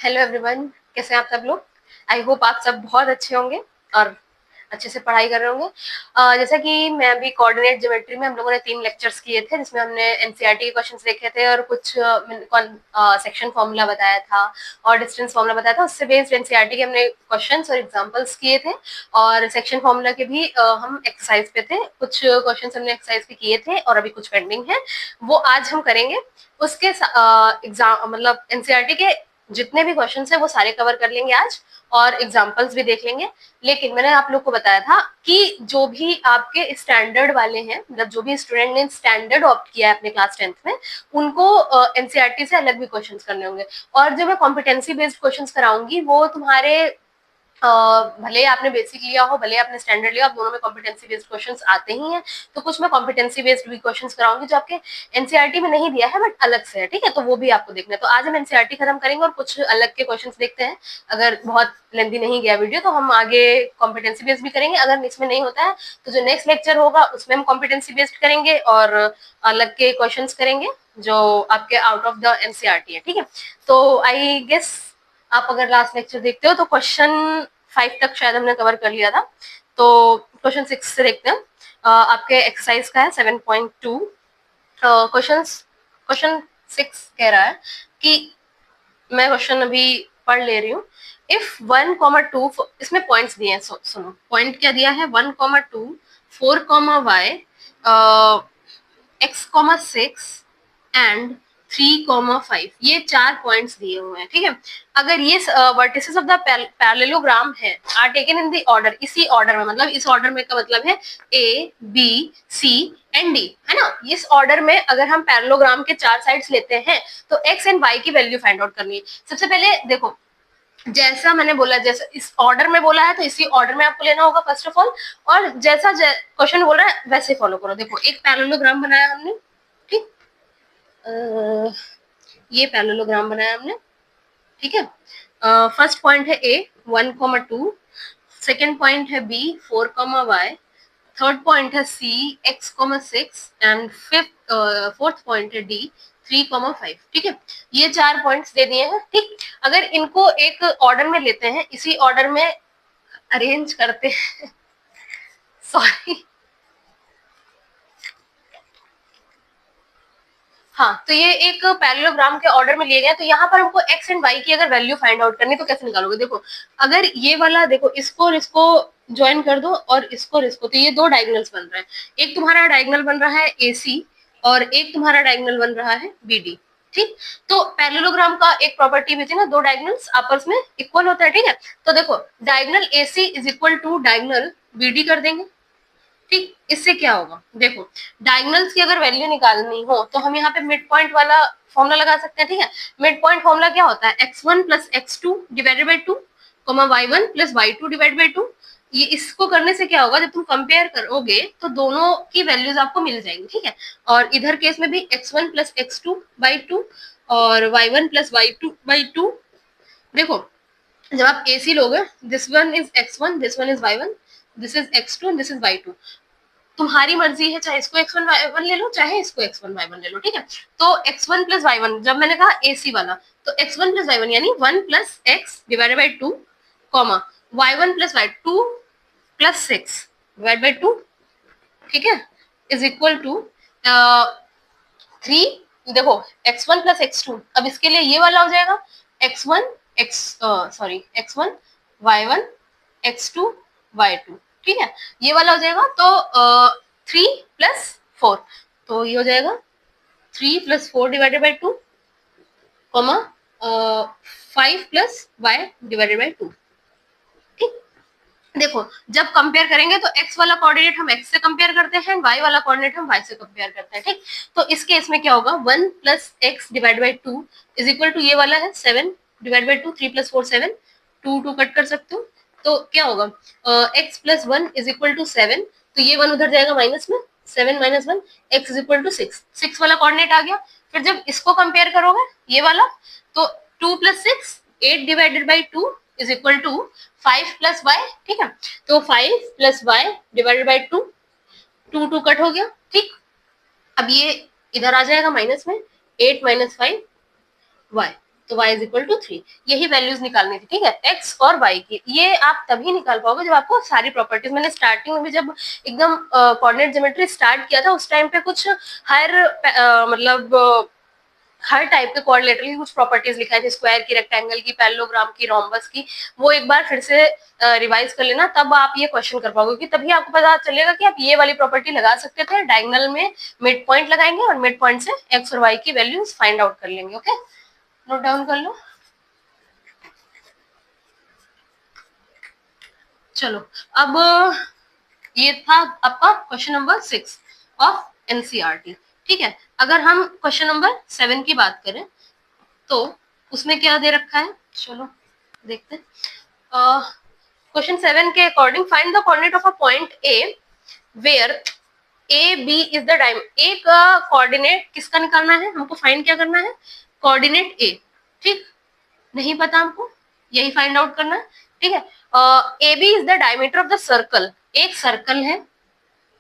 Hello everyone, कैसे हैं आप सब लोग। आई होप आप सब बहुत अच्छे होंगे और अच्छे से पढ़ाई कर रहे होंगे। जैसा कि मैं अभी कोऑर्डिनेट ज्योमेट्री में हम लोगों ने 3 लेक्चर्स किए थे, जिसमें हमने एनसीईआरटी के क्वेश्चंस देखे थे और कुछ सेक्शन फॉर्मूला बताया था और डिस्टेंस फॉर्मूला बताया था। उससे बेस्ड एनसीईआरटी के हमने क्वेश्चंस और एग्जांपल्स किए थे और सेक्शन फॉर्मूला के भी हम एक्सरसाइज पे थे। कुछ क्वेश्चंस हमने एक्सरसाइज के किए थे और अभी कुछ पेंडिंग है, वो आज हम करेंगे। उसके एग्जाम मतलब एनसीईआरटी के जितने भी क्वेश्चन है वो सारे कवर कर लेंगे आज और एग्जाम्पल्स भी देख लेंगे। लेकिन मैंने आप लोग को बताया था कि जो भी आपके स्टैंडर्ड वाले हैं, मतलब जो भी स्टूडेंट ने स्टैंडर्ड ऑप्ट किया है अपने क्लास 10th में, उनको एनसीईआरटी से अलग भी क्वेश्चंस करने होंगे। और जो मैं कॉम्पिटेंसी बेस्ड क्वेश्चंस कराऊंगी वो तुम्हारे भले आपने बेसिक लिया हो, भले आपने स्टैंडर्ड लिया हो, दोनों में कॉम्पिटेंसी बेस्ड क्वेश्चंस आते ही हैं। तो कुछ मैं कॉम्पिटेंसी बेस्ड भी क्वेश्चंस कराऊंगी जो आपके एनसीईआरटी में नहीं दिया है बट अलग से है, ठीक है। तो वो भी आपको देखना है। तो आज हम एनसीईआरटी खत्म करेंगे और कुछ अलग के क्वेश्चंस देखते हैं। अगर बहुत लेंथी नहीं गया वीडियो तो हम आगे कॉम्पिटेंसी बेस्ड भी करेंगे। अगर इसमें नहीं होता है तो जो नेक्स्ट लेक्चर होगा उसमें हम कॉम्पिटेंसी बेस्ड करेंगे और अलग के क्वेश्चन करेंगे जो आपके आउट ऑफ द एनसीईआरटी है, ठीक है। तो आई गेस आप अगर लास्ट लेक्चर देखते हो तो क्वेश्चन 5 तक शायद हमने कवर कर लिया था। तो क्वेश्चन 6 से देखते हैं। आपके एक्सरसाइज का है 7.2। क्वेश्चन 6 कह रहा है कि मैं क्वेश्चन अभी पढ़ ले रही हूँ। इफ 1,2 इसमें पॉइंट्स दिए हैं, सुनो पॉइंट क्या दिया है। 1,2 4, x, 6 एंड 3,5 ये 4 पॉइंट्स दिए हुए हैं, ठीक है। अगर ये वर्टिसेस ऑफ द पैरेललोग्राम है are taken in the order, इसी ऑर्डर में, मतलब इस ऑर्डर में का मतलब है A B C and D, है ना। इस ऑर्डर में अगर हम पैरेललोग्राम के 4 साइड्स लेते हैं तो एक्स एंड वाई की वैल्यू फाइंड आउट करनी है। सबसे पहले देखो, जैसा मैंने बोला, जैसा इस ऑर्डर में बोला है तो इसी ऑर्डर में आपको लेना होगा फर्स्ट ऑफ ऑल। और जैसा क्वेश्चन बोल रहा है वैसे फॉलो करो। देखो, एक पैरेललोग्राम बनाया हमने, ठीक। ये पैरेललोग्राम बनाया हमने, ठीक है। फर्स्ट पॉइंट है ए 1,2, सेकेंड पॉइंट है बी 4, थर्ड पॉइंट है सी x, 6 एंड फोर्थ पॉइंट है डी 3,5, ठीक है। ये 4 पॉइंट्स दे दिए हैं, ठीक। अगर इनको एक ऑर्डर में लेते हैं, इसी ऑर्डर में अरेंज करते हैं सॉरी, हाँ, तो ये एक पैरेललोग्राम के ऑर्डर में लिए गए। तो यहाँ पर हमको एक्स एंड वाई की अगर वैल्यू फाइंड आउट करनी तो कैसे निकालोगे। देखो, अगर ये वाला देखो, इसको और इसको ज्वाइन कर दो और इसको और इसको, तो ये 2 डायगोनल्स बन रहे हैं। एक तुम्हारा डायगोनल बन रहा है AC और एक तुम्हारा डायगोनल बन रहा है BD, ठीक। तो पैरेललोग्राम का एक प्रॉपर्टी भी थी ना, 2 डायगोनल्स आपस में इक्वल होता है, ठीक है। तो देखो, diagonal AC is equal to diagonal BD कर देंगे, ठीक। इससे क्या होगा, देखो, डायगोनल्स की अगर वैल्यू निकालनी हो तो हम यहाँ पे मिड पॉइंट वाला फॉर्मूला लगा सकते हैं, ठीक है। मिड पॉइंट फॉर्मूला क्या होता है, x1 plus x2 divided by 2, y1 plus y2 divide by 2। ये इसको करने से क्या होगा, जब तुम कंपेयर करोगे तो दोनों की वैल्यूज आपको मिल जाएंगी, ठीक है। और इधर केस में भी x1 प्लस x2 बाई 2 और y1 प्लस y2 बाई 2। देखो, जब आप AC लोगे, this one is x1, this one is y1, this is x2 and this is y2। तुम्हारी मर्जी है, चाहे इसको x1 y1 ले लो, चाहे इसको x1 y1 ले लो, ठीक है। तो x1 प्लस y1, जब मैंने कहा AC वाला, तो x1 प्लस y1 यानी 1 plus x divided by 2, comma y1 plus y2 plus 6 divide by 2, ठीक है, इज इक्वल टू 3। देखो, x1 प्लस x2, अब इसके लिए ये वाला हो जाएगा x1 x1 y1 x2 y2, ठीक है। ये वाला हो जाएगा। तो 3 प्लस 4, तो ये हो जाएगा 3 plus 4 divided by 2, comma 5 plus y divided by 2, ठीक। देखो, जब कंपेयर करेंगे तो x वाला कोऑर्डिनेट हम x से कंपेयर करते हैं, y वाला कोऑर्डिनेट हम y से कंपेयर करते हैं, ठीक। तो इस केस में क्या होगा, 1 plus x divide by 2 is equal to ये वाला है 7 डिवाइड बाई 2, 3 प्लस 4 7, 2 कट कर सकते हो। तो क्या होगा, x plus 1 is equal to 7, तो ये 1 उधर जाएगा माइनस में, 7 minus 1, x is equal to 6 वाला कोऑर्डिनेट आ गया। फिर जब इसको कंपेयर करोगे ये वाला, तो 2 plus 6 8 divided by 2 is equal to 5 plus y, ठीक है। तो 5 plus y divided by 2, 2 cut हो गया, ठीक। अब ये इधर आ जाएगा माइनस में, 8 माइनस 5 वाई, तो y इज इक्वल टू 3। यही वैल्यूज निकालनी थी, ठीक है, x और y की। ये आप तभी निकाल पाओगे जब आपको सारी प्रॉपर्टीज, मैंने स्टार्टिंग में भी जब एकदम कोऑर्डिनेट ज्योमेट्री स्टार्ट किया था उस टाइम पे कुछ हायर मतलब हर टाइप के कोऑर्डिनेटर की कुछ प्रॉपर्टीज लिखाई थी, स्क्वायर की, रेक्टेंगल की, पैरेललोग्राम की, रोम्बस की। वो एक बार फिर से रिवाइज कर लेना, तब आप ये क्वेश्चन कर पाओगे, कि तभी आपको पता चलेगा कि आप ये वाली प्रॉपर्टी लगा सकते थे। डायगोनल में मिड पॉइंट लगाएंगे और मिड पॉइंट से एक्स और वाई की वैल्यूज फाइंड आउट कर लेंगे। ओके, नोट डाउन कर लो। चलो, अब ये था आपका क्वेश्चन नंबर 6 ऑफ एनसीईआरटी। ठीक है, अगर हम क्वेश्चन नंबर 7 की बात करें तो उसमें क्या दे रखा है, चलो देखते हैं। क्वेश्चन 7 के according find the coordinate of a point A where A B is the diameter. एक कोऑर्डिनेट किसका निकालना है हमको, फाइंड क्या करना है, कोऑर्डिनेट ए। ठीक, नहीं पता हमको, यही फाइंड आउट करना है। ठीक है, A B is the diameter of the circle. एक सर्कल है,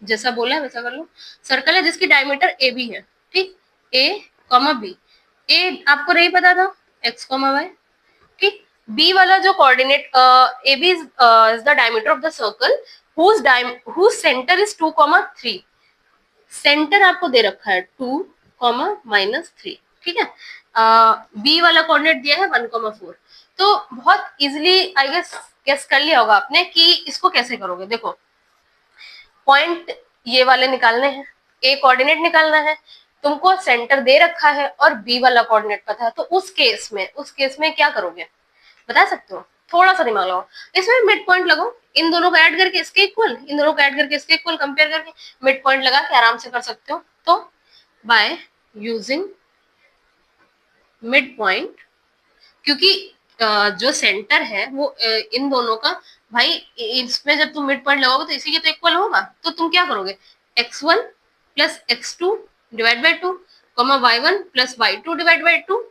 जैसा बोला है वैसा कर लो, सर्कल है जिसकी डायमीटर ए बी है। ठीक, ए कॉमा बी, ए आपको नहीं पता था, एक्स कॉमा वाई। ठीक, बी वाला जो coordinate A B is the diameter of the circle whose centre is 2,3। Centre आपको दे रखा है 2,-3। ठीक है, बी वाला कोऑर्डिनेट दिया है 1,4। तो बहुत इजिली आई गेस कर लिया होगा आपने कि इसको कैसे करोगे। देखो, पॉइंट ये वाले निकालने हैं, ए कोऑर्डिनेट निकालना है, तुमको सेंटर दे रखा है और बी वाला कोऑर्डिनेट पता है, तो उस केस में क्या करोगे बता सकते हो, थोड़ा सा दिमाग लगाओ। इसमें मिड पॉइंट लगाओ, इन दोनों को ऐड करके इसके इक्वल, इन दोनों को ऐड करके इसके इक्वल, कंपेयर करके मिड पॉइंट लगा के आराम से कर सकते हो। तो बाय यूजिंग मिड पॉइंट, क्योंकि जो सेंटर है वो इन दोनों का, भाई इसमें जब तुम मिड पॉइंट लगाओगे तो इसी के तो इक्वल होगा। तो तुम क्या करोगे, x1 plus x2 divide by 2, y1 plus y2 divide by 2,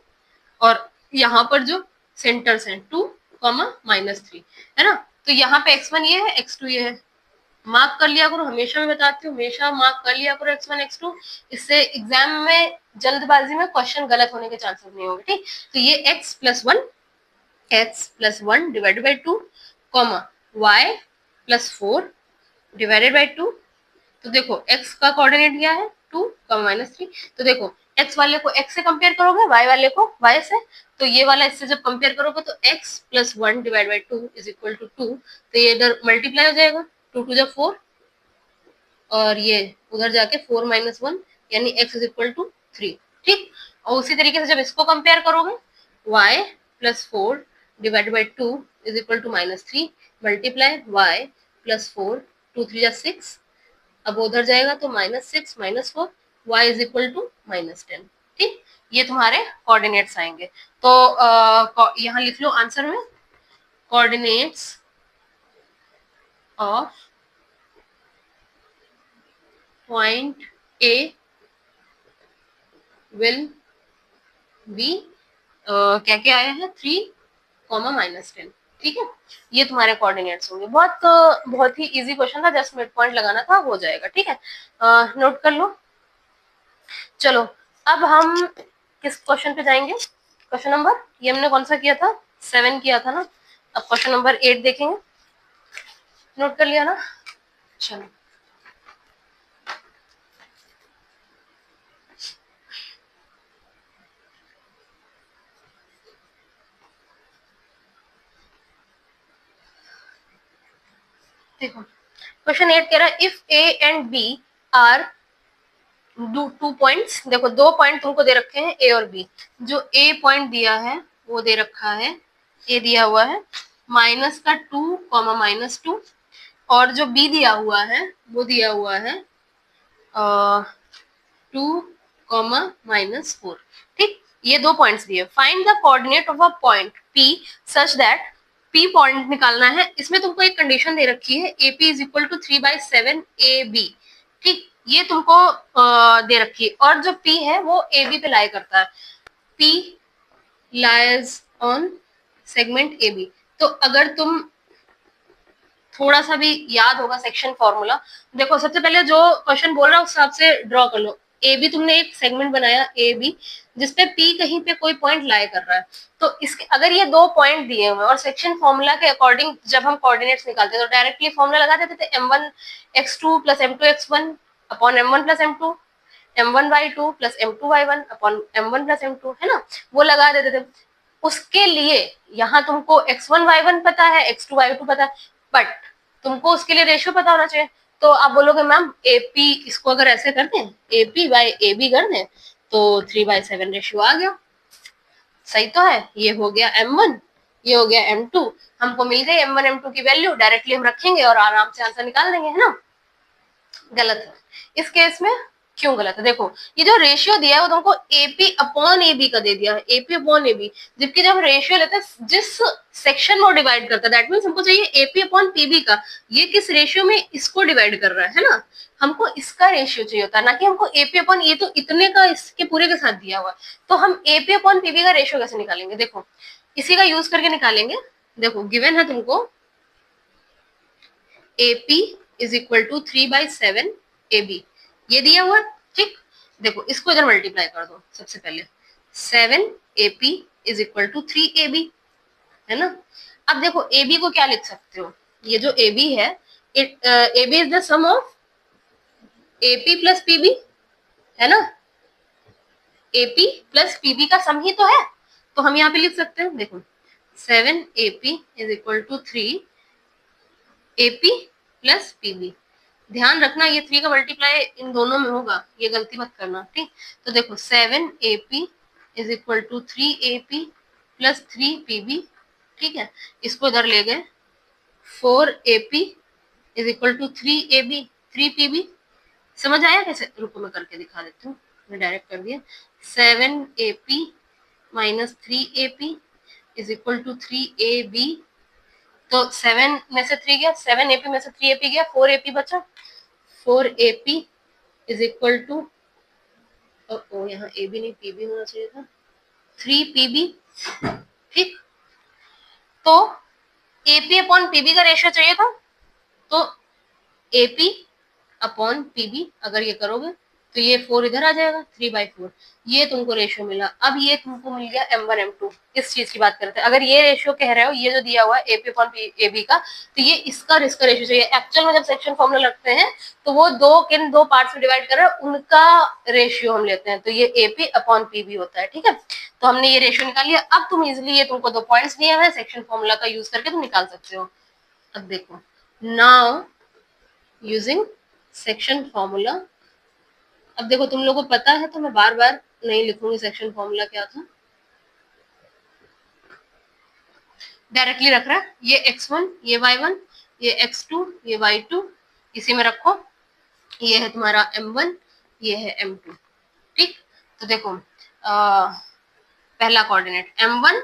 और यहाँ पर जो सेंटर्स हैं 2,-3 है ना। तो यहाँ पे x1 ये है, x2 ये है, मार्क कर लिया करो, हमेशा मैं बताती हूँ, हमेशा मार्क कर लिया करो x1 x2। इससे एग्जाम में जल्दबाजी में क्वेश्चन गलत होने के चांसेस नहीं होंगे। ठीक, तो ये x+1 divided by 2, y+4 divided by 2। तो देखो x का कोऑर्डिनेट क्या है 2,-3। तो देखो x वाले को x से कंपेयर करोगे, y वाले को y से, तो ये वाला इससे जब कंपेयर करोगे तो x+1 divide by 2 is equal to 2। तो ये इधर मल्टीप्लाई हो जाएगा, 2 2 4, और ये उधर जाके 4-1 यानी x इज इक्वल टू 3। ठीक, और उसी तरीके से जब इसको कंपेयर करोगे, y+4 divide by 2 is equal to -3 multiply y+4, 2 3 6, अब उधर जाएगा तो -6 - 4, y इज इक्वल टू -10। ठीक, ये तुम्हारे कोऑर्डिनेट्स आएंगे। तो यहाँ लिख लो आंसर में, coordinates of point A will be क्या क्या आया है 3, -10। ठीक है, ये तुम्हारे कोऑर्डिनेट्स होंगे। बहुत ही इजी क्वेश्चन था, जस्ट मिड पॉइंट लगाना था, हो जाएगा। ठीक है, नोट कर लो। चलो, अब हम किस क्वेश्चन पे जाएंगे, क्वेश्चन नंबर, ये हमने कौन सा किया था, 7 किया था ना। अब क्वेश्चन नंबर 8 देखेंगे, नोट कर लिया ना। चलो, देखो क्वेश्चन 8 कह रहा है if A and B are two points. देखो, दो पॉइंट तुमको दे रखे हैं ए और बी। जो ए पॉइंट दिया है वो दे रखा है, ए दिया हुआ है -2, और जो बी दिया हुआ है वो दिया हुआ है 2, -4। ठीक, ये दो पॉइंट्स दिए। Find the coordinate of a point P such that, P point निकालना है। इसमें तुमको एक कंडीशन दे रखी है, A P is equal to 3/7 A B. ठीक, ये तुमको दे रखी है, और जो पी है वो ए बी पे लाई करता है। P lies on segment A B. तो अगर तुम थोड़ा सा भी याद होगा सेक्शन फॉर्मूला, देखो सबसे पहले जो क्वेश्चन बोल रहा है उस हिसाब से ड्रॉ कर लो। ए बी तुमने एक सेगमेंट बनाया ए बी जिसपे पी कहीं पे कोई पॉइंट लाई कर रहा है, तो इसके अगर ये दो पॉइंट दिए हुए और सेक्शन फॉर्मूला के अकॉर्डिंग जब हम कोऑर्डिनेट्स निकालते हैं तो डायरेक्टली फॉर्मूला लगा देते थे m1 x2 plus m2 x1 upon m1 plus m2 m1 y2 plus m2 y1 upon m1 plus m2, है ना, वो लगा देते थे। उसके लिए यहाँ तुमको x1 y1 पता है, x2 y2 पता है, बट तुमको उसके लिए रेशियो पता होना चाहिए। तो आप बोलोगे मैम एपी इसको अगर ऐसे कर दें, एपी बाय एबी कर दें तो 3/7 रेशियो आ गया। सही तो है, ये हो गया m1, ये हो गया m2, हमको मिल गई m1 m2 की वैल्यू, डायरेक्टली हम रखेंगे और आराम से आंसर निकाल देंगे, है ना। गलत है इस केस में। क्यों गलत है? देखो ये जो रेशियो दिया है वो तुमको एपी अपॉन एबी का दे दिया है, एपी अपॉन एबी, जबकि जब रेशियो लेते हैं जिस सेक्शन में डिवाइड करता है दैट मींस हमको चाहिए एपी अपॉन पीबी का, ये किस रेशियो में इसको डिवाइड कर रहा है ना, हमको इसका रेशियो चाहिए होता है, ना कि हमको एपी अपॉन, ये तो इतने का इसके पूरे के साथ दिया हुआ, तो हम एपी अपॉन पीबी का रेशियो कैसे निकालेंगे? देखो इसी का यूज करके निकालेंगे। देखो गिवन है तुमको AP is equal to 3/7 AB, ये दिया हुआ, ठीक। देखो इसको इधर मल्टीप्लाई कर दो सबसे पहले, 7 AP is equal to 3 AB, है ना। अब देखो AB को क्या लिख सकते हो, ये जो AB है AB is the sum of AP plus PB, है ना, AP प्लस PB का सम ही तो है, तो हम यहाँ पे लिख सकते हैं। देखो 7 AP is equal to 3 AP plus PB, ध्यान रखना ये 3 का मल्टीप्लाई इन दोनों में होगा, ये गलती मत करना, ठीक। तो देखो 7AP is equal to 3AP plus 3PB, ठीक है, इसको इधर ले गए, 4AP is equal to 3AB 3PB, समझ आया कैसे? रुको मैं करके दिखा देती हूँ, मैं डायरेक्ट कर दिया, 7AP minus 3AP is equal to 3AB, तो 7 में से 3 गया, 7AP में से 3AP गया, 4AP बचा, 4AP इज इक्वल टू, ओ यहाँ AB नहीं PB होना चाहिए था, 3PB, ठीक। तो AP अपॉन PB का रेशियो चाहिए था, तो AP अपॉन PB अगर ये करोगे तो ये 4 इधर आ जाएगा, 3/4, ये तुमको रेशियो मिला। अब ये तुमको मिल गया m1 m2, इस चीज की बात करते हैं। अगर ये रेशियो कह रहे हो, ये जो दिया हुआ है AP अपॉन AB का, तो ये इसका रेशियो चाहिए। एक्चुअल में जब सेक्शन फॉर्मूला लगते हैं तो वो किन दो पार्ट्स में डिवाइड कर रहे हैं उनका रेशियो हम लेते हैं, तो ये AP अपॉन PB होता है, ठीक है। तो हमने ये रेशियो निकाल लिया। अब तुम इजिली, ये तुमको 2 पॉइंट्स दिए हुए हैं, सेक्शन फॉर्मूला का यूज करके तुम निकाल सकते हो। अब देखो नाउ यूजिंग सेक्शन फॉर्मूला, अब देखो तुम लोगों को पता है तो मैं बार बार नहीं लिखूंगी सेक्शन फॉर्मूला क्या था, डायरेक्टली रख रहा है, ये x1 ये y1 ये x2 ये y2, इसी में रखो, ये है तुम्हारा m1 ये है m2, ठीक। तो देखो पहला कोऑर्डिनेट m1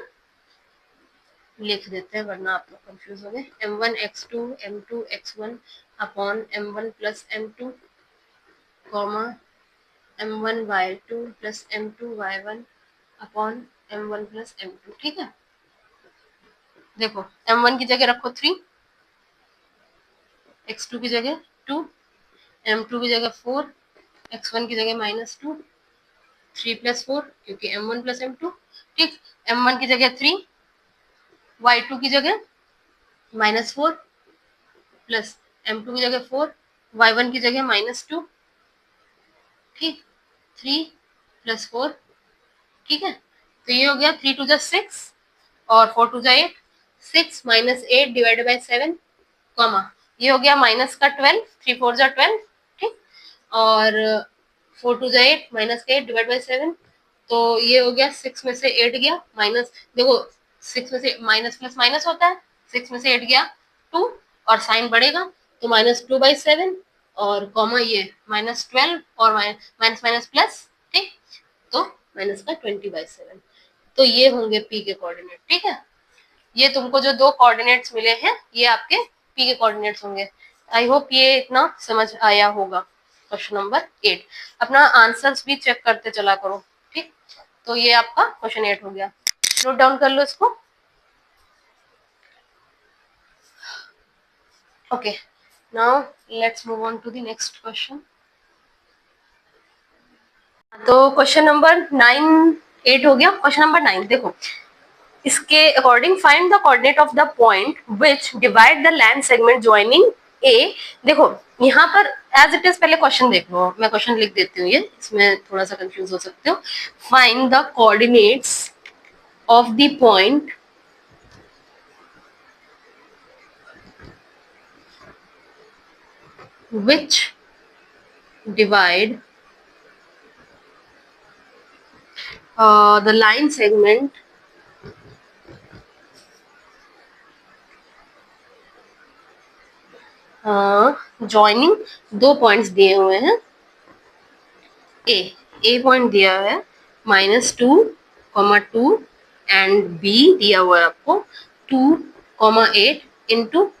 लिख देते हैं वरना आप लोग कंफ्यूज हो गए, m1 x2 m2 x1 upon m1 plus m2 comma m1 y2 plus m2 y1 upon m1 plus m2, ठीक है। देखो m1 की जगह रखो 3, x2 की जगह 2, m2 की जगह 4, x1 की जगह -2, 3 प्लस 4 क्योंकि m1 प्लस m2, ठीक। m1 की जगह 3, y2 की जगह -4 प्लस m2 की जगह 4, y1 की जगह -2, ठीक, 3 प्लस 4, ठीक है। तो ये हो गया 3 2 6 और 4 2 8, 6 माइनस 8 डिवाइडेड बाई 7 कॉमा, ये हो गया माइनस का 12, 3 4 12, ठीक, और 4 2 8 माइनस 8 डिवाइड बाई 7, तो ये हो गया 6 में से 8 गया माइनस, देखो 6 में से माइनस प्लस माइनस होता है, 6 में से 8 गया 2 और साइन बढ़ेगा तो -2/7 और कॉमा ये -12 और माइनस माइनस प्लस, ठीक, तो माइनस का 20/7, तो ये होंगे P के कोऑर्डिनेट, ठीक है। ये तुमको जो 2 कोऑर्डिनेट्स मिले हैं ये आपके P के कोऑर्डिनेट्स होंगे। आई होप ये इतना समझ आया होगा। क्वेश्चन नंबर 8, अपना आंसर्स भी चेक करते चला करो, ठीक। तो ये आपका क्वेश्चन 8 हो गया, नोट डाउन कर लो इसको। Okay, now let's move on to the next question. तो क्वेश्चन नंबर 8 हो गया। क्वेश्चन नंबर 9 देखो, इसके according find the coordinate of the point which divide the line segment joining A. देखो यहाँ पर एज इट इज पहले क्वेश्चन देख लो, मैं क्वेश्चन लिख देती हूँ, ये इसमें थोड़ा सा कंफ्यूज हो सकते हो। Find the coordinates of the point which divide the line segment joining दो पॉइंट्स दिए हुए हैं, ए पॉइंट दिया है -2, 2 एंड बी दिया हुआ है आपको 2, 8 इंटू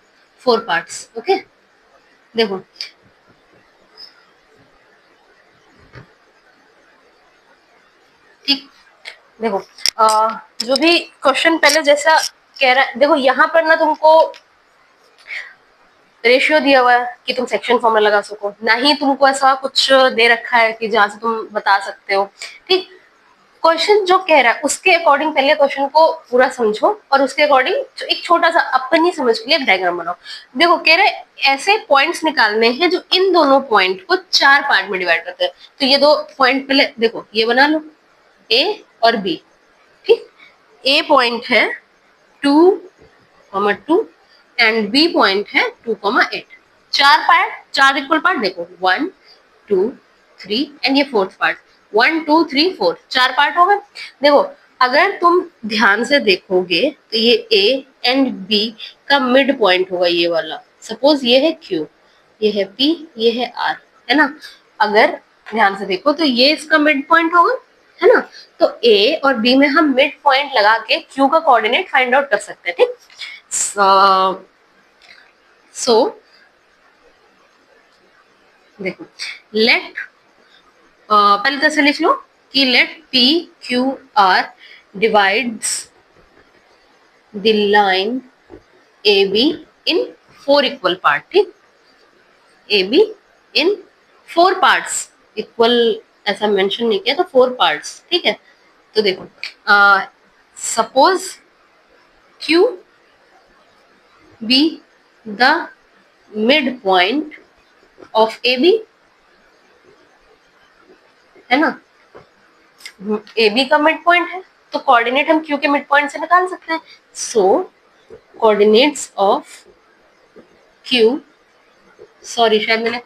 4 पार्ट्स। ओके देखो ठीक, देखो जो भी क्वेश्चन पहले जैसा कह रहा है, देखो यहाँ पर ना तुमको रेशियो दिया हुआ है कि तुम सेक्शन फॉर्मूला लगा सको, ना ही तुमको ऐसा कुछ दे रखा है कि जहां से तुम बता सकते हो। ठीक, क्वेश्चन जो कह रहा है उसके अकॉर्डिंग पहले क्वेश्चन को पूरा समझो और उसके अकॉर्डिंग एक छोटा सा अपनी समझ के लिए डायग्राम बनाओ। देखो कह रहे ऐसे पॉइंट्स निकालने हैं जो इन दोनों पॉइंट को 4 पार्ट में डिवाइड करते हैं। तो ये दो पॉइंट पहले देखो, ये बना लो, ए और बी। ठीक, ए पॉइंट है 2, 2 एंड बी पॉइंट है 2, 8। 4 पार्ट, 4 इक्वल पार्ट, देखो 1, 2, 3 एंड ये फोर्थ पार्ट 1, 2, 3, 4, 4 पार्ट हो गए। देखो अगर तुम ध्यान से देखोगे तो ये ए एंड बी का मिड पॉइंट होगा ये वाला। सपोज ये है क्यू, ये है पी, ये है आर, है ना। अगर ध्यान से देखो तो ये इसका मिड पॉइंट होगा, है ना। तो ए और बी में हम मिड पॉइंट लगा के क्यू का कोऑर्डिनेट फाइंड आउट कर सकते हैं। ठीक, सो देखो लेट पहले तो ऐसे लिख लो कि let P Q R divides the line A B in 4 equal part. ठीक, A B in 4 parts, equal ऐसा मेंशन नहीं किया तो 4 पार्ट्स। ठीक है, तो देखो suppose Q be the mid point of A B, है ना। ए बी का मिड पॉइंट है तो कोऑर्डिनेट हम क्यू के मिड पॉइंट से निकाल सकते हैं। सो कोऑर्डिनेट्स ऑफ क्यू, सॉरी शायद मैंने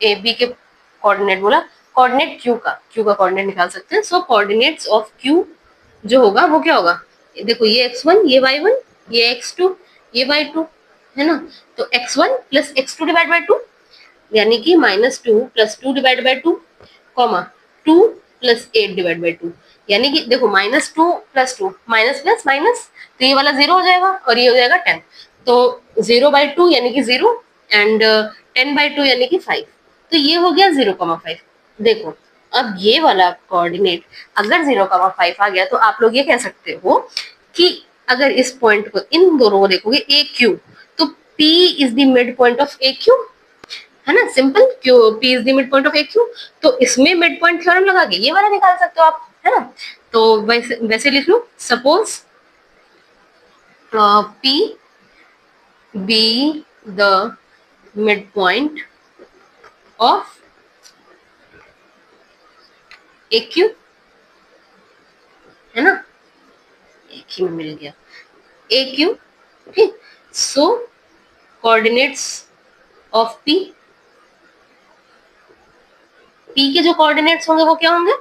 ए बी के कोऑर्डिनेट बोला, कोऑर्डिनेट क्यू का कोऑर्डिनेट निकाल सकते हैं। सो कोऑर्डिनेट्स ऑफ क्यू जो होगा वो क्या होगा, देखो ये x1, ये y1, ये x2, ये y2, है ना। तो x1 plus x2 divide by 2 यानी कि -2 plus 2 divide by 2, comma 2 plus 8 divide by 2, यानी कि देखो -2 प्लस 2 माइनस प्लस माइनस, तो ये वाला 0 हो जाएगा और ये हो जाएगा 10। तो 0/2 यानी कि 0 एंड 10/2 यानी कि 5। तो ये हो गया 0,5। देखो अब ये वाला कोऑर्डिनेट अगर 0,5 आ गया तो आप लोग ये कह सकते हो कि अगर इस पॉइंट को, इन दोनों को देखोगे ए क्यू, तो P is the mid point of A Q, है ना। Simple, Q P is the mid point of A Q, तो इसमें मिड पॉइंट थ्योरम लगा के ये वाला निकाल सकते हो आप, है ना। तो वैसे लिख लो, suppose P be the midpoint of AQ, है ना, एक ही में मिल गया AQ। ठीक, सो कोऑर्डिनेट्स ऑफ P, P के जो कोऑर्डिनेट्स होंगे वो क्या होंगे,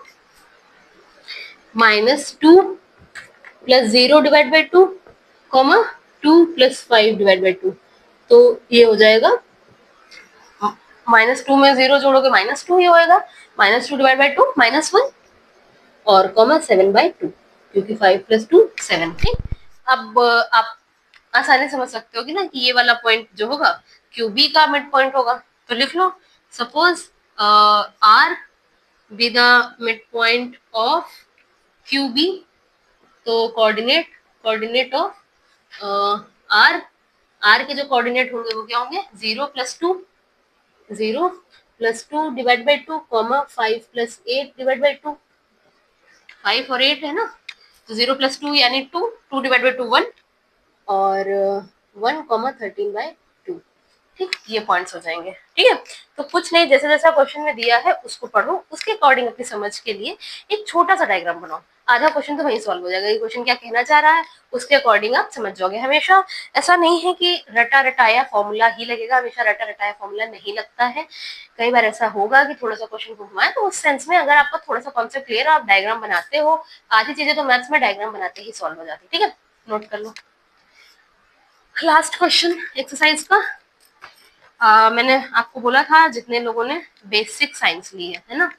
-2 plus 0 divide by 2, comma 2 plus 5 divide by 2। तो ये हो जाएगा -2 में 0 जोड़ोगे -2 ये होएगा, -2 डिवाइड बाई 2 -1 और कॉमा 7/2, क्योंकि 5 प्लस 2 7। ठीक, अब आप आसानी समझ सकते हो कि ना कि ये वाला पॉइंट जो होगा क्यू बी का मिड पॉइंट होगा। तो लिख लो, suppose R be the mid point of Q B, तो कोऑर्डिनेट ऑफ आर, आर के जो कोऑर्डिनेट होंगे वो क्या होंगे, 0 plus 2, 0 +2 divide by 2, 5 + 8 divide by 2, 5 और 8 है ना, तो 0 + 2 यानी 2, 2 डिवाइड बाई 2 1, और 1,13/2। ठीक, ये पॉइंट्स हो जाएंगे। ठीक है, तो कुछ नहीं, जैसे जैसा क्वेश्चन में दिया है उसको पढ़ो, उसके अकॉर्डिंग अपनी समझ के लिए एक छोटा सा डायग्राम बनाओ, आधा क्वेश्चन तो वहीं सॉल्व हो जाएगा। ये क्वेश्चन क्या कहना चाह रहा है उसके अकॉर्डिंग आप समझ जाओगे। हमेशा ऐसा नहीं है कि रटा रटाया फॉर्मूला ही लगेगा, हमेशा रटा रटाया फॉर्मूला नहीं लगता है। कई बार ऐसा होगा कि थोड़ा सा क्वेश्चन को घुमाए, तो उस सेंस में अगर आपका थोड़ा सा कॉन्सेप्ट क्लियर, आप डायग्राम बनाते हो, आधी चीजें तो मैथ्स में डायग्राम बनाते ही सॉल्व हो जाती। ठीक है, नोट कर लो। लास्ट क्वेश्चन एक्सरसाइज का, मैंने आपको बोला था जितने लोगों ने बेसिक साइंस ली है ना,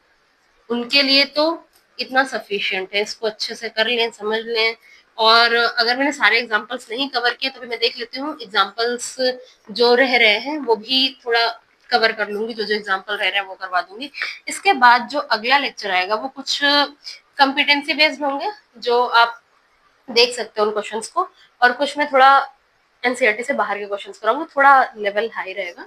उनके लिए तो इतना सफिशिएंट है, इसको अच्छे से कर लें, समझ लें। और अगर मैंने सारे एग्जांपल्स नहीं कवर किए तो भी मैं देख लेती हूँ, एग्जांपल्स जो रह रहे हैं वो भी थोड़ा कवर कर लूंगी, जो जो एग्जांपल रह रहे हैं वो करवा दूंगी। इसके बाद जो अगला लेक्चर आएगा वो कुछ कॉम्पिटेंसी बेस्ड होंगे, जो आप देख सकते हो उन क्वेश्चंस को, और कुछ में थोड़ा एनसीईआरटी से बाहर के क्वेश्चंस कराऊंगी, थोड़ा लेवल हाई रहेगा।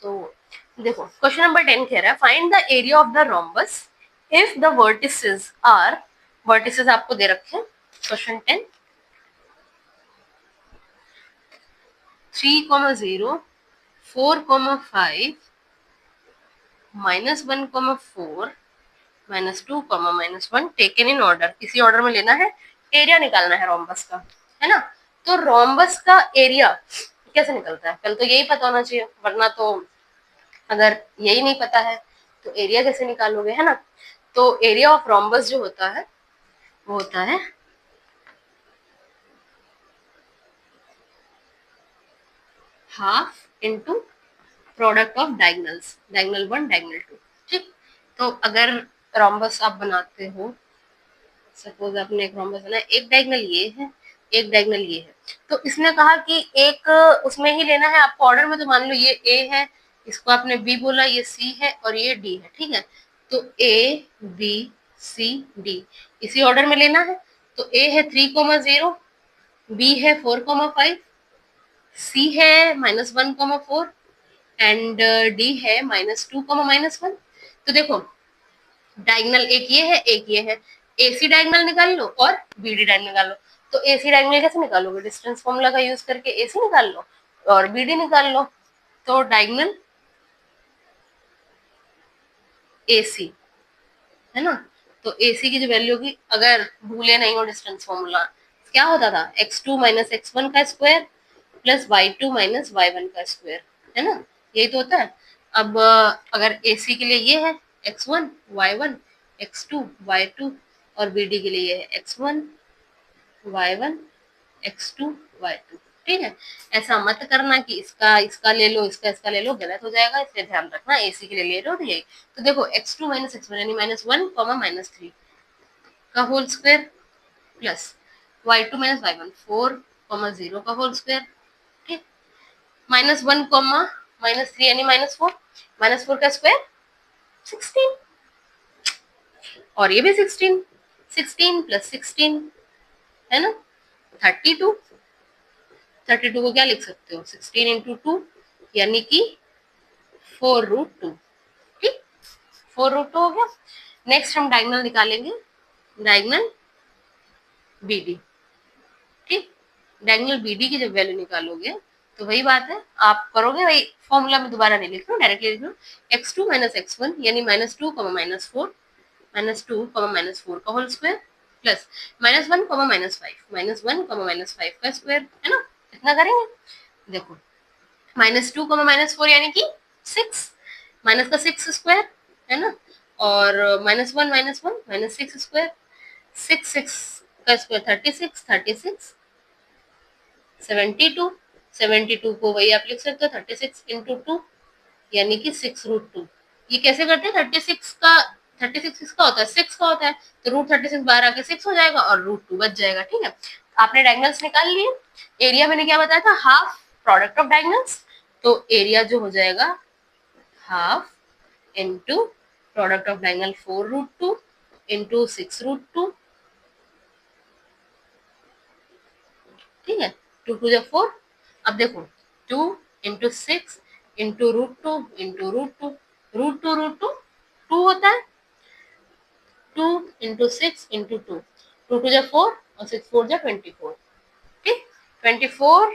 तो देखो, क्वेश्चन नंबर 10 कह रहा है find the area of the rhombus if the vertices are, vertices आपको दे रखे हैं क्वेश्चन 10, 3,0, 4,5, -1,4, -2, -1 टेकन इन ऑर्डर, इसी ऑर्डर में लेना है, एरिया निकालना है रोम्बस का, है ना। तो रोम्बस का एरिया कैसे निकलता है, पहले तो यही पता होना चाहिए, वरना तो अगर यही नहीं पता है तो एरिया कैसे निकालोगे, है ना। तो एरिया ऑफ रोम्बस जो होता है वो होता है half into product of diagonals, diagonal 1 diagonal 2। ठीक, तो अगर रोम्बस आप बनाते हो, सपोज आपने एक रोम्बस बनाया, एक डायगोनल ये है, एक डायगोनल ये है, तो इसने कहा कि एक उसमें ही लेना है आपको ऑर्डर में, तो मान लो ये ए है, इसको आपने बी बोला, ये सी है और ये डी है। ठीक है, तो ए बी सी डी इसी ऑर्डर में लेना है। तो ए है 3,0, बी है 4,5, सी है -1,4 एंड डी है -2, -1। तो देखो, डायगोनल एक ये है, एक ये है, एसी डायगोनल निकाल लो और बीडी डायगोनल निकाल लो। तो एसी डायगोनल कैसे निकालोगे, डिस्टेंस फॉर्मूला का यूज करके एसी निकाल लो और बीडी निकाल लो। तो डायगोनल एसी, है ना, तो एसी की जो वैल्यू होगी, अगर भूले नहीं हो डिस्टेंस फॉर्मूला, क्या होता था, x2 - x1 का स्क्वायर प्लस y2 - y1 का स्क्वायर, है ना, यही तो होता है। अब अगर एसी के लिए ये है x1 y1 x2 y2, और बीडी के लिए ये है x1 y1 x2 y2। ठीक है, ऐसा मत करना कि इसका इसका ले लो, इसका इसका ले लो, गलत हो जाएगा, इसलिए ध्यान रखना एसी के लिए ले लो तो यही। तो देखो x2 - x1 यानी -1, -3 का whole square plus y2 - y1 4, 0 का होल स्क्वायर। ठीक, -1, -3 यानी -4, -4 का स्क्वायर 16, और ये भी 16, 16 + 16 है ना 32। 32 को क्या लिख सकते हो, 16 × 2 यानी कि 4√2। ठीक, 4√2 हो गया। नेक्स्ट हम डायगोनल निकालेंगे, डायगोनल बीडी। ठीक, डायगोनल बीडी की जब वैल्यू निकालोगे तो वही बात है, आप करोगे वही फॉर्मूला में, दोबारा नहीं लिख रहा हूँ, डायरेक्टली लिख रहा हूँ, x2 - x1 यानी -2, -4, -2, -4 का होल स्क्वायर प्लस -1, -5, -1, -5 का स्क्वायर, है ना, इतना करेंगे। देखो -2, -4 यानी कि 6, माइनस का 6 स्क्वायर, है ना, और -1, -6 स्क्वायर, 6 का स्क्वायर 36, 36 72, 72 को वही आप लिख सकते हो 36 × 2 यानी कि 6√2। ये कैसे करते हैं, 36 का 36 किसका होता है, 6 का होता है, तो √36 बाहर आके 6 हो जाएगा और √2 बच जाएगा। ठीक है, आपने डायगोनल्स निकाल लिए। एरिया मैंने क्या बताया था, हाफ प्रोडक्ट ऑफ डायगोनल्स, तो एरिया जो हो जाएगा half into product of diagonal 4√2 into 6√2। ठीक है, 2 × 4। अब देखो 2 × 6 × √2 × √2 टू होता है, 2 × 6 × 2, 2 × 4 और 6 × 4 = 24, ठीक, 24।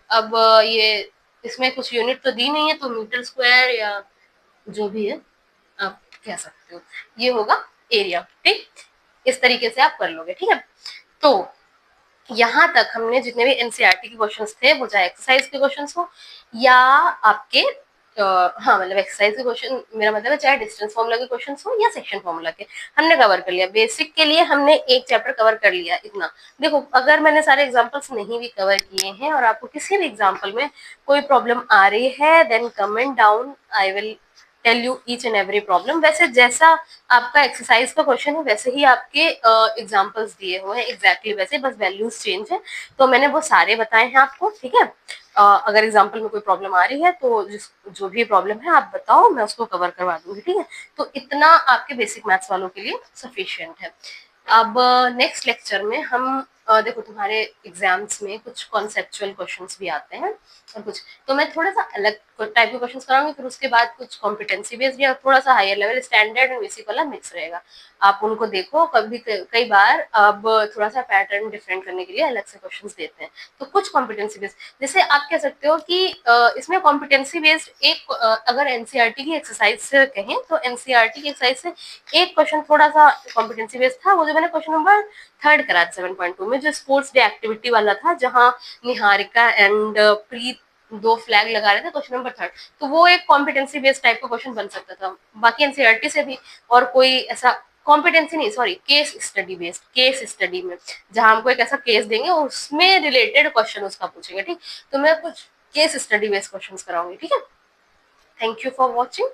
अब ये इसमें कुछ यूनिट तो दी नहीं है, तो मीटर स्क्वायर या जो भी है आप कह सकते हो, ये होगा एरिया, ठीक। इस तरीके से आप कर लोगे, ठीक है। तो यहाँ तक हमने जितने भी एनसीईआरटी के क्वेश्चंस थे, वो चाहे एक्सरसाइज के क्वेश्चंस हो या आपके हाँ मतलब एक्सरसाइज के क्वेश्चन, मेरा मतलब है चाहे डिस्टेंस फॉर्मूला के क्वेश्चंस हो या सेक्शन फॉर्मूला के, हमने कवर कर लिया। बेसिक के लिए हमने एक चैप्टर कवर कर लिया इतना। देखो अगर मैंने सारे एग्जांपल्स नहीं भी कवर किए हैं और आपको किसी भी एग्जांपल में कोई प्रॉब्लम आ रही है, then comment down, I will tell you each and every problem. वैसे जैसा आपका एक्सरसाइज का क्वेश्चन है वैसे ही आपके एग्जांपल्स दिए हुए हैं, एग्जैक्टली वैसे, बस वैल्यूज चेंज है। तो मैंने वो सारे बताए हैं आपको, ठीक है। अगर एग्जाम्पल में कोई प्रॉब्लम आ रही है तो जो भी प्रॉब्लम है आप बताओ, मैं उसको कवर करवा दूंगी, ठीक है। तो इतना आपके बेसिक मैथ्स वालों के लिए सफिशिएंट है। अब नेक्स्ट लेक्चर में हम देखो तुम्हारे एग्जाम्स में कुछ कॉन्सेप्चुअल क्वेश्चंस भी आते हैं और कुछ, तो मैं थोड़ा सा अलग टाइप के क्वेश्चंस कराऊंगी, फिर उसके बाद कुछ कॉम्पिटेंसी बेस्ड या थोड़ा सा higher level standard and basic वाला मिक्स रहेगा। आप उनको देखो, कभी कई बार अब थोड़ा सा पैटर्न डिफरेंट करने के लिए अलग से क्वेश्चंस देते हैं। तो कुछ कॉम्पिटेंसी बेस्ड, जैसे आप कह सकते हो कि इसमें कॉम्पिटेंसी बेस्ड एक अगर एनसीईआरटी की एक्सरसाइज से कहें तो एनसीईआरटी की एक्सरसाइज से एक क्वेश्चन थोड़ा सा कॉम्पिटेंसी बेस्ड था, वो जो मैंने क्वेश्चन नंबर 3 करा 7.2 में, जो स्पोर्ट्स डे एक्टिविटी वाला था, जहाँ निहारिका एंड प्रीत 2 फ्लैग लगा रहे थे, क्वेश्चन नंबर 3। तो वो एक कॉम्पिटेंसी बेस्ड टाइप का क्वेश्चन बन सकता था। बाकी एनसीईआरटी से भी और कोई ऐसा कॉम्पिटेंसी नहीं, sorry, case study based, case study में जहां हमको एक ऐसा केस देंगे और उसमें रिलेटेड क्वेश्चन उसका पूछेंगे, ठीक। तो मैं कुछ केस स्टडी बेस्ड क्वेश्चंस कराऊंगी, ठीक है। Thank you for watching.